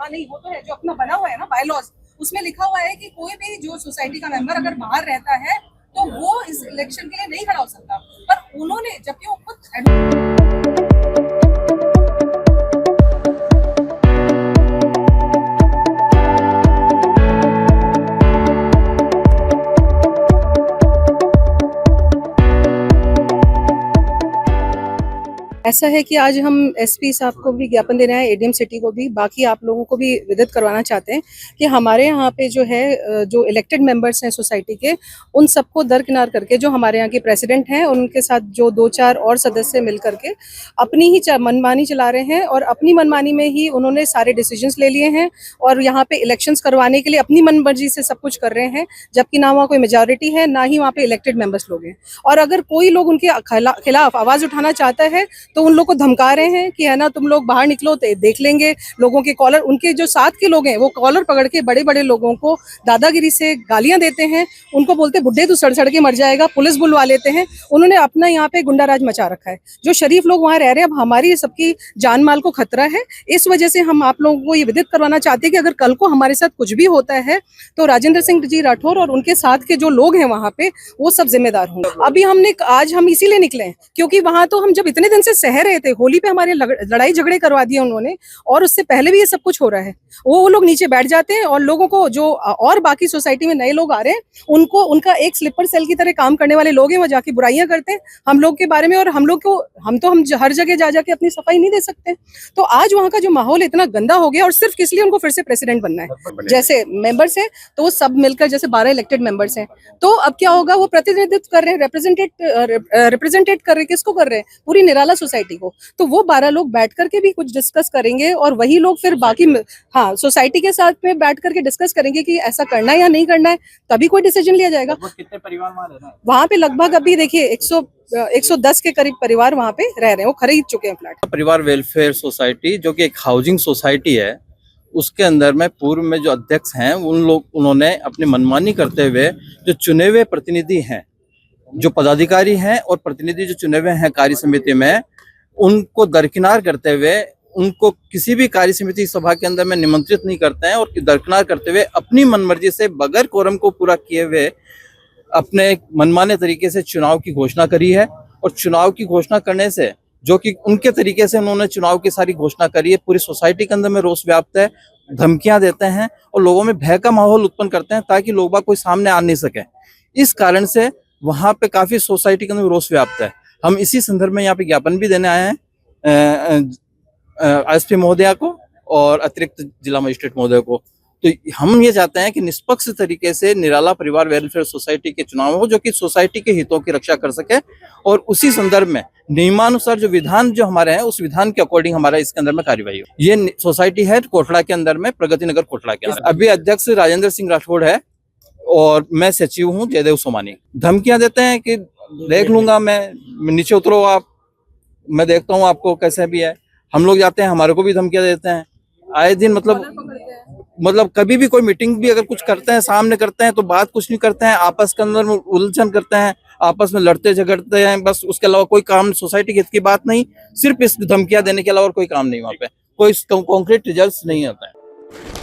हाँ नहीं, वो तो है, जो अपना बना हुआ है ना बायलॉज, उसमें लिखा हुआ है कि कोई भी जो सोसाइटी का मेंबर अगर बाहर रहता है तो वो इस इलेक्शन के लिए नहीं खड़ा हो सकता। पर उन्होंने, जबकि वो खुद ऐसा है कि आज हम एसपी साहब को भी ज्ञापन देना है, एडीएम सिटी को भी, बाकी आप लोगों को भी विदित करवाना चाहते हैं कि हमारे यहाँ पे जो है जो इलेक्टेड मेंबर्स हैं सोसाइटी के, उन सबको दरकिनार करके जो हमारे यहाँ के प्रेसिडेंट हैं और उनके साथ जो 2-4 और सदस्य मिल करके अपनी ही मनमानी चला रहे हैं और अपनी मनमानी में ही उन्होंने सारे डिसीजंस ले लिए हैं और यहाँ पे इलेक्शंस करवाने के लिए अपनी मनमर्जी से सब कुछ कर रहे हैं, जबकि ना वहाँ कोई मेजॉरिटी है ना ही वहाँ पे इलेक्टेड मेंबर्स लोग हैं। और अगर कोई लोग उनके खिलाफ आवाज उठाना चाहता है तो उन लोग को धमका रहे हैं कि है ना, तुम लोग बाहर निकलो तो देख लेंगे। लोगों के कॉलर, उनके जो साथ के लोग हैं वो कॉलर पकड़ के बड़े बड़े लोगों को दादागिरी से गालियां देते हैं, उनको बोलते बुड्ढे तू सड़ सड़ के मर जाएगा, पुलिस बुलवा लेते हैं। उन्होंने अपना यहाँ पे गुंडाराज मचा रखा है। जो शरीफ लोग वहाँ रह रहे हैं, अब हमारी सबकी जान माल को खतरा है। इस वजह से हम आप लोगों को ये विदित करवाना चाहते हैं कि अगर कल को हमारे साथ कुछ भी होता है तो राजेंद्र सिंह जी राठौर और उनके साथ के जो लोग हैं वहाँ पे, वो सब जिम्मेदार होंगे। अभी आज हम इसीलिए निकले हैं क्योंकि वहां तो हम जब इतने दिन से सह रहे थे, होली पे हमारे लड़ाई झगड़े करवा दिए उन्होंने, और उससे पहले भी ये सब कुछ हो रहा है। वो लोग नीचे बैठ जाते हैं और लोगों को, जो और बाकी सोसाइटी में नए लोग आ रहे हैं, उनको उनका एक स्लीपर सेल की तरह काम करने वाले लोग हैं, वो जाके बुराइयां करते हैं हम लोग के बारे में। और हम लोग को, हम हर जगह जा जाके अपनी सफाई नहीं दे सकते। तो आज वहाँ का जो माहौल इतना गंदा हो गया, और सिर्फ किस लिए उनको फिर से प्रेसिडेंट बनना है। जैसे मेंबर्स हैं तो वो सब मिलकर, जैसे 12 इलेक्टेड मेंबर्स हैं, तो अब क्या होगा, वो प्रतिनिधित्व कर रहे हैं, रिप्रेजेंटेट कर रहे हैं, किसको कर रहे हैं, पूरी निराला सोसाइटी को। तो वो 12 लोग बैठ करके भी कुछ डिस्कस करेंगे और वही लोग फिर बाकी, हाँ, सोसाइटी के साथ में बैठ करके डिस्कस करेंगे कि ऐसा करना है या नहीं करना है, तभी कोई डिसीजन लिया जाएगा। कितने परिवार वहाँ पे लगभग अभी देखिए 110 के करीब परिवार वहाँ पे रह रहे हैं, वो खरीद चुके हैं फ्लैट। परिवार वेलफेयर सोसाइटी, जो कि एक हाउसिंग सोसाइटी है, उसके अंदर में पूर्व में जो अध्यक्ष हैं उन्होंने अपनी मनमानी करते हुए जो चुने हुए प्रतिनिधि हैं, जो पदाधिकारी हैं और प्रतिनिधि जो चुने हुए हैं कार्य समिति में, उनको दरकिनार करते हुए उनको किसी भी कार्य समिति सभा के अंदर में निमंत्रित नहीं करते हैं और दरकिनार करते हुए अपनी मनमर्जी से बगैर कोरम को पूरा किए हुए अपने मनमाने तरीके से चुनाव की घोषणा करी है। और चुनाव की घोषणा करने से, जो कि उनके तरीके से उन्होंने चुनाव की सारी घोषणा करी है, पूरी सोसाइटी के अंदर में रोष व्याप्त है, धमकियां देते हैं और लोगों में भय का माहौल उत्पन्न करते हैं ताकि लोग बाग कोई सामने आ नहीं सके। इस कारण से वहां पे काफी सोसाइटी के अंदर रोष व्याप्त है। हम इसी संदर्भ में यहाँ पे ज्ञापन भी देने आए हैं एसपी महोदया को और अतिरिक्त जिला मजिस्ट्रेट महोदय को। तो हम ये चाहते हैं कि निष्पक्ष तरीके से निराला परिवार वेलफेयर सोसाइटी के चुनाव हो, जो कि सोसाइटी के हितों की रक्षा कर सके, और उसी संदर्भ में नियमानुसार जो विधान जो हमारे हैं, उस विधान के अकॉर्डिंग हमारा इसके अंदर में कार्यवाही हो। ये सोसाइटी है कोटला के अंदर में, प्रगति नगर कोटला के अंदर। अभी अध्यक्ष राजेंद्र सिंह राठौड़ है और मैं सचिव हूँ जयदेव सोमानी। धमकियां देते हैं कि देख लूंगा मैं, नीचे उतरो आप, मैं देखता हूँ आपको कैसे भी है। हम लोग जाते हैं, हमारे को भी धमकियां देते हैं आए दिन। मतलब कभी भी कोई मीटिंग भी अगर कुछ करते हैं, सामने करते हैं, तो बात कुछ नहीं करते हैं, आपस के अंदर उलझन करते हैं, आपस में लड़ते झगड़ते हैं, बस। उसके अलावा कोई काम सोसाइटी के हित की बात नहीं, सिर्फ इस धमकियां देने के अलावा कोई काम नहीं। वहाँ पे कोई कॉन्क्रीट रिजल्ट नहीं आता है।